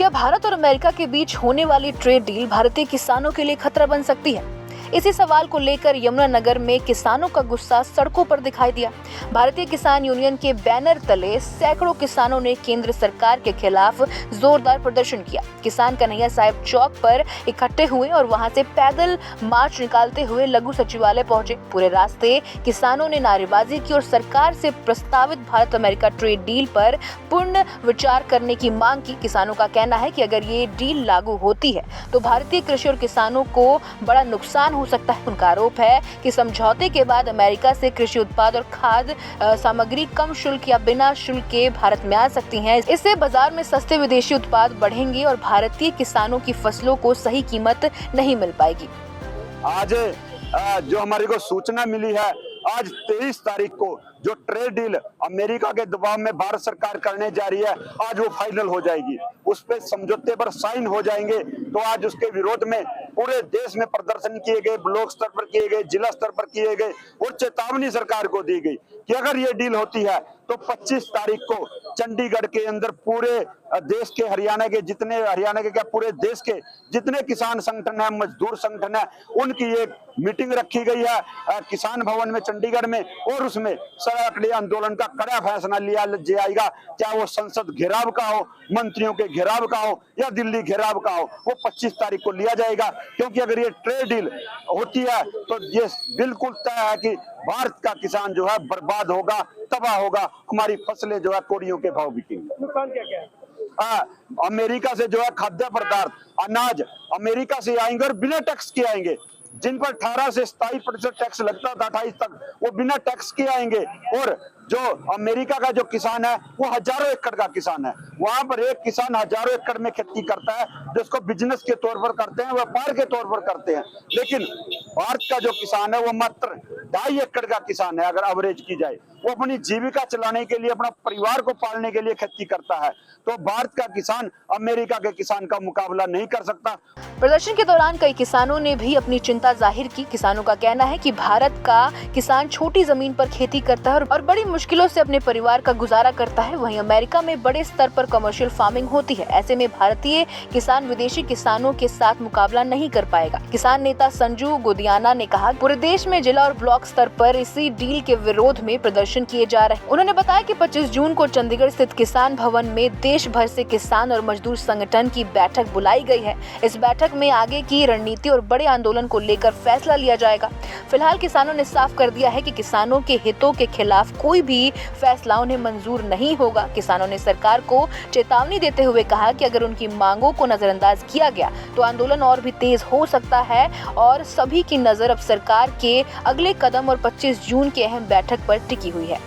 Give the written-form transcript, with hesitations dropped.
क्या भारत और अमेरिका के बीच होने वाली ट्रेड डील भारतीय किसानों के लिए खतरा बन सकती है? इसी सवाल को लेकर यमुनानगर में किसानों का गुस्सा सड़कों पर दिखाई दिया। भारतीय किसान यूनियन के बैनर तले सैकड़ों किसानों ने केंद्र सरकार के खिलाफ जोरदार प्रदर्शन किया। किसान कन्हैया साहब चौक पर इकट्ठे हुए और वहां से पैदल मार्च निकालते हुए लघु सचिवालय पहुंचे। पूरे रास्ते किसानों ने नारेबाजी की और सरकार से प्रस्तावित भारत अमेरिका ट्रेड डील पर पूर्ण विचार करने की मांग की। किसानों का कहना है कि अगर ये डील लागू होती है तो भारतीय कृषि और किसानों को बड़ा नुकसान हो सकता है। उनका आरोप है कि समझौते के बाद अमेरिका से कृषि उत्पाद और खाद्य सामग्री कम शुल्क या बिना शुल्क के भारत में आ सकती हैं। इससे बाजार में सस्ते विदेशी उत्पाद बढ़ेंगे और भारतीय किसानों की फसलों को सही कीमत नहीं मिल पाएगी। आज जो हमारे को सूचना मिली है, आज 23 तारीख को जो ट्रेड डील अमेरिका के दबाव में भारत सरकार करने जा रही है, आज वो फाइनल हो जाएगी। उस पे समझौते पर साइन हो जाएंगे। तो आज उसके विरोध में पूरे देश में प्रदर्शन किए गए, ब्लॉक स्तर पर किए गए, जिला स्तर पर किए गए और चेतावनी सरकार को दी गई कि अगर ये डील होती है तो 25 तारीख को चंडीगढ़ के अंदर पूरे देश के हरियाणा के क्या पूरे देश के जितने किसान संगठन है, मजदूर संगठन है, उनकी एक मीटिंग रखी गई है किसान भवन में चंडीगढ़ में। और उसमें सड़क आंदोलन का कड़ा फैसला लिया जाएगा, चाहे वो संसद घेराव का हो, मंत्रियों के घेराव का हो या दिल्ली घेराव का हो, वो 25 तारीख को लिया जाएगा। क्योंकि अगर ये ट्रेड डील होती है तो ये बिल्कुल तय है कि भारत का किसान जो है बर्बाद होगा, तबाह होगा, हमारी फसलें जो है कोड़ियों के भाव बिकेंगी। नुकसान क्या है? अमेरिका से जो है खाद्य पदार्थ, अनाज अमेरिका से आएंगे और बिना टैक्स के आएंगे। जिन पर 18 से 27% टैक्स लगता था 28 तक, वो बिना टैक्स के आएंगे। और जो अमेरिका का जो किसान है वो हजारों एकड़ का किसान है। वहां पर एक किसान हजारों एकड़ में खेती करता है, जिसको बिजनेस के तौर पर करते हैं, व्यापार के तौर पर करते हैं। लेकिन भारत का जो किसान है वो मात्र 2.5 एकड़ का किसान है। अगर एवरेज की जाए, वो अपनी जीविका चलाने के लिए, अपना परिवार को पालने के लिए खेती करता है। तो भारत का किसान अमेरिका के किसान का मुकाबला नहीं कर सकता। प्रदर्शन के दौरान कई किसानों ने भी अपनी चिंता जाहिर की। किसानों का कहना है कि भारत का किसान छोटी जमीन पर खेती करता है और बड़ी मुश्किलों से अपने परिवार का गुजारा करता है। वहीं अमेरिका में बड़े स्तर पर कमर्शियल फार्मिंग होती है। ऐसे में भारतीय किसान विदेशी किसानों के साथ मुकाबला नहीं कर पाएगा। किसान नेता संजू गोदियाना ने कहा, पूरे देश में जिला और ब्लॉक स्तर पर इसी डील के विरोध में प्रदर्शन किए जा रहे हैं। उन्होंने बताया कि 25 जून को चंडीगढ़ स्थित किसान भवन में देश भर से किसान और मजदूर संगठन की बैठक बुलाई गई है। इस बैठक में आगे की रणनीति और बड़े आंदोलन को लेकर फैसला लिया जाएगा। फिलहाल किसानों ने साफ कर दिया है कि किसानों के हितों के खिलाफ कोई भी फैसला उन्हें मंजूर नहीं होगा। किसानों ने सरकार को चेतावनी देते हुए कहा कि अगर उनकी मांगों को नजरअंदाज किया गया तो आंदोलन और भी तेज हो सकता है और सभी की नजर अब सरकार के अगले कदम और 25 जून की अहम बैठक पर टिकी हुई है।